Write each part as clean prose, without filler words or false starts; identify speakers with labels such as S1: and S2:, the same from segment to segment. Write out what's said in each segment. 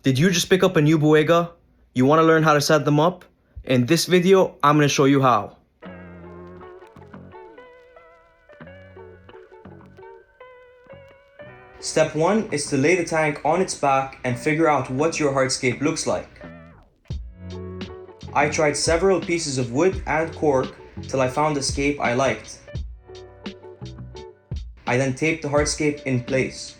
S1: Did you just pick up a new Boiga? You want to learn how to set them up? In this video, I'm going to show you how. Step 1 is to lay the tank on its back and figure out what your hardscape looks like. I tried several pieces of wood and cork till I found a scape I liked. I then taped the hardscape in place.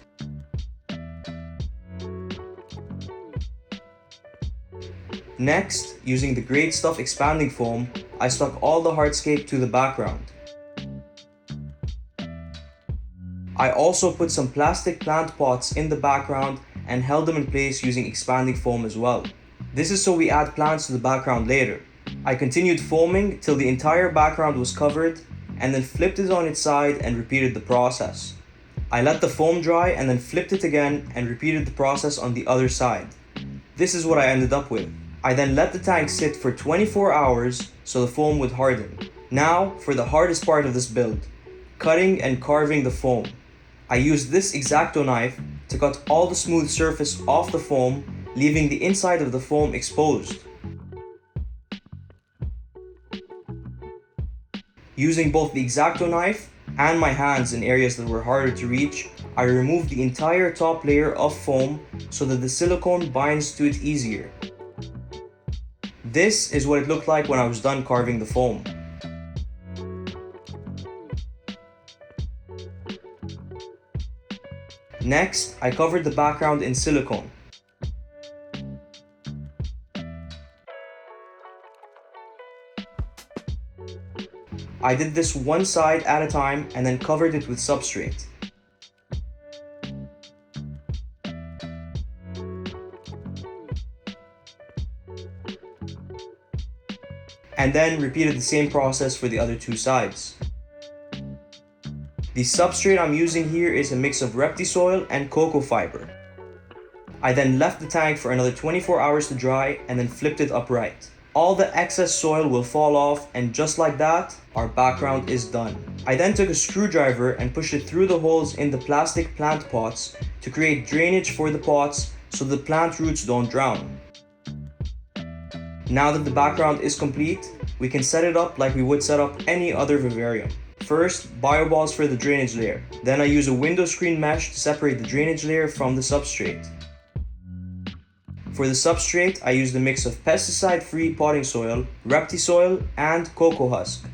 S1: Next, using the Great Stuff expanding foam, I stuck all the hardscape to the background. I also put some plastic plant pots in the background and held them in place using expanding foam as well. This is so we add plants to the background later. I continued foaming till the entire background was covered and then flipped it on its side and repeated the process. I let the foam dry and then flipped it again and repeated the process on the other side. This is what I ended up with. I then let the tank sit for 24 hours so the foam would harden. Now for the hardest part of this build, cutting and carving the foam. I used this X-Acto knife to cut all the smooth surface off the foam, leaving the inside of the foam exposed. Using both the X-Acto knife and my hands in areas that were harder to reach, I removed the entire top layer of foam so that the silicone binds to it easier. This is what it looked like when I was done carving the foam. Next, I covered the background in silicone. I did this one side at a time and then covered it with substrate. And then repeated the same process for the other two sides. The substrate I'm using here is a mix of Reptisoil and cocoa fiber. I then left the tank for another 24 hours to dry and then flipped it upright. All the excess soil will fall off, and just like that, our background is done. I then took a screwdriver and pushed it through the holes in the plastic plant pots to create drainage for the pots so the plant roots don't drown. Now that the background is complete, we can set it up like we would set up any other vivarium. First, bioballs for the drainage layer. Then I use a window screen mesh to separate the drainage layer from the substrate. For the substrate, I used a mix of pesticide-free potting soil, Reptisoil, and cocoa husk.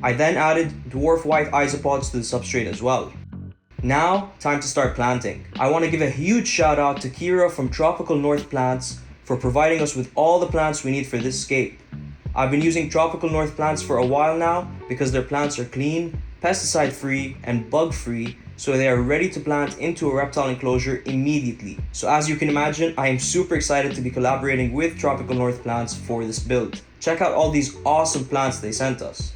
S1: I then added dwarf white isopods to the substrate as well. Now, time to start planting. I want to give a huge shout out to Kira from Tropical North Plants for providing us with all the plants we need for this scape. I've been using Tropical North plants for a while now because their plants are clean, pesticide-free, and bug-free, so they are ready to plant into a reptile enclosure immediately. So as you can imagine, I am super excited to be collaborating with Tropical North Plants for this build. Check out all these awesome plants they sent us.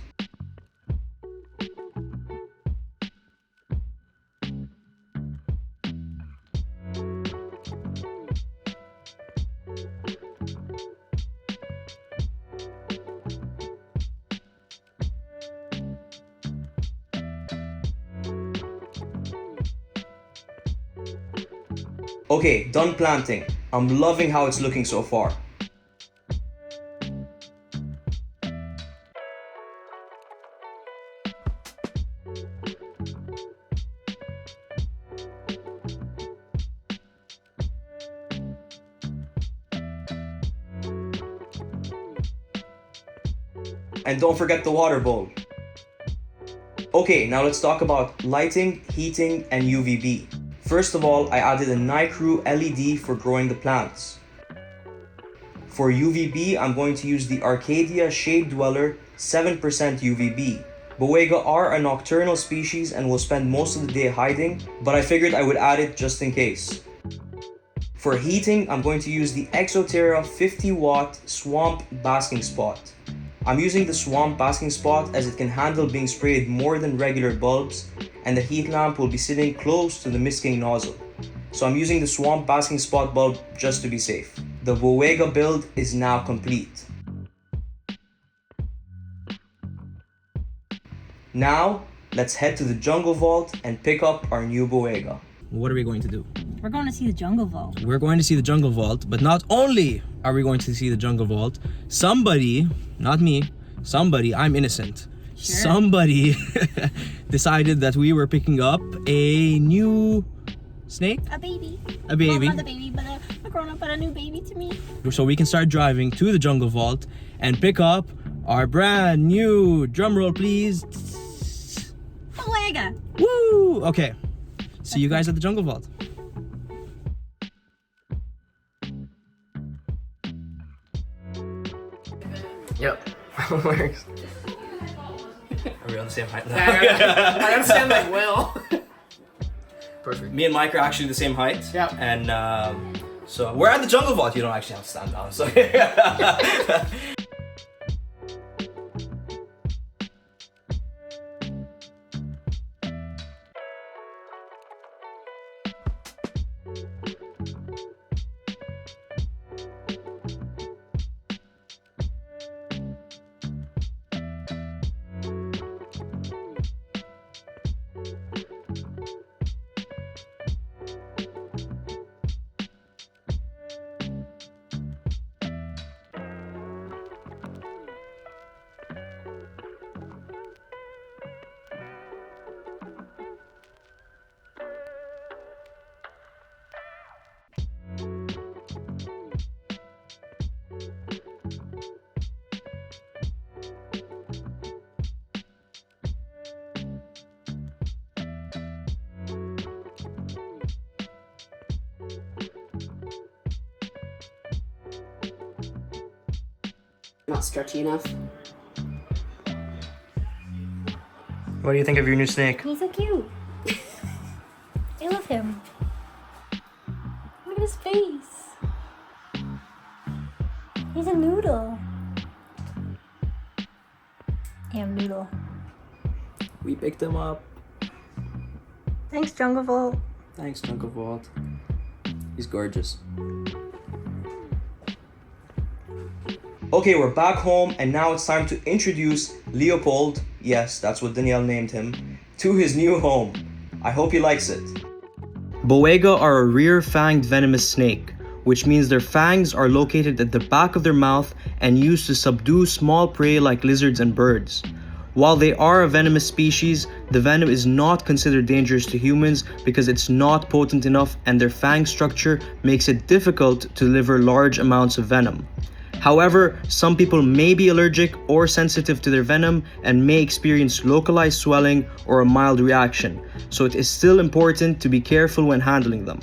S1: Okay, done planting. I'm loving how it's looking so far. And don't forget the water bowl. Okay, now let's talk about lighting, heating, and UVB. First of all, I added a Nicru LED for growing the plants. For UVB, I'm going to use the Arcadia Shade Dweller 7% UVB. Boiga are a nocturnal species and will spend most of the day hiding, but I figured I would add it just in case. For heating, I'm going to use the Exoterra 50-watt Swamp Basking Spot. I'm using the Swamp Basking Spot as it can handle being sprayed more than regular bulbs, and the heat lamp will be sitting close to the misting nozzle. So I'm using the Swamp Basking Spot bulb just to be safe. The Boiga build is now complete. Now, let's head to the jungle vault and pick up our new Boiga.
S2: what are we going to do?
S3: We're going to see the jungle vault.
S2: We're going to see the jungle vault, but not only are we going to see the jungle vault, somebody, not me, somebody, I'm innocent.
S3: Sure.
S2: Somebody decided that we were picking up a new snake?
S3: A baby.
S2: A baby.
S3: Well, not a baby, but a grown-up, but a new baby to me.
S2: So we can start driving to the jungle vault and pick up our brand new, drumroll please.
S3: Boiga.
S2: Woo! Okay. See you guys at the jungle vault. Yep. Works. Are we on the same height now?
S4: I understand that well.
S2: Perfect. Me and Mike are actually the same height.
S4: Yeah.
S2: And so we're at the jungle vault. You don't actually have to stand down. So.
S5: Not stretchy enough.
S2: What do you think of your new snake?
S3: He's so cute. I love him. Look at his face. He's a noodle. Damn noodle.
S2: We picked him up.
S3: Thanks, Jungle Vault.
S2: Thanks, Jungle Vault. He's gorgeous.
S1: Okay, we're back home and now it's time to introduce Leopold, yes, that's what Danielle named him, to his new home. I hope he likes it. Boiga are a rear-fanged venomous snake, which means their fangs are located at the back of their mouth and used to subdue small prey like lizards and birds. While they are a venomous species, the venom is not considered dangerous to humans because it's not potent enough and their fang structure makes it difficult to deliver large amounts of venom. However, some people may be allergic or sensitive to their venom and may experience localized swelling or a mild reaction, so it is still important to be careful when handling them.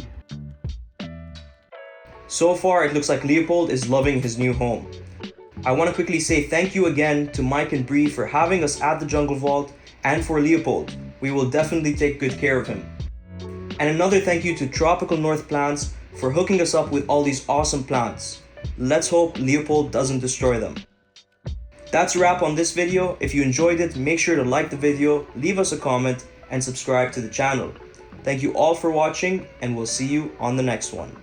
S1: So far, it looks like Leopold is loving his new home. I want to quickly say thank you again to Mike and Bree for having us at the Jungle Vault and for Leopold. We will definitely take good care of him. And another thank you to Tropical North Plants for hooking us up with all these awesome plants. Let's hope Leopold doesn't destroy them. That's a wrap on this video. If you enjoyed it, make sure to like the video, leave us a comment, and subscribe to the channel. Thank you all for watching, and we'll see you on the next one.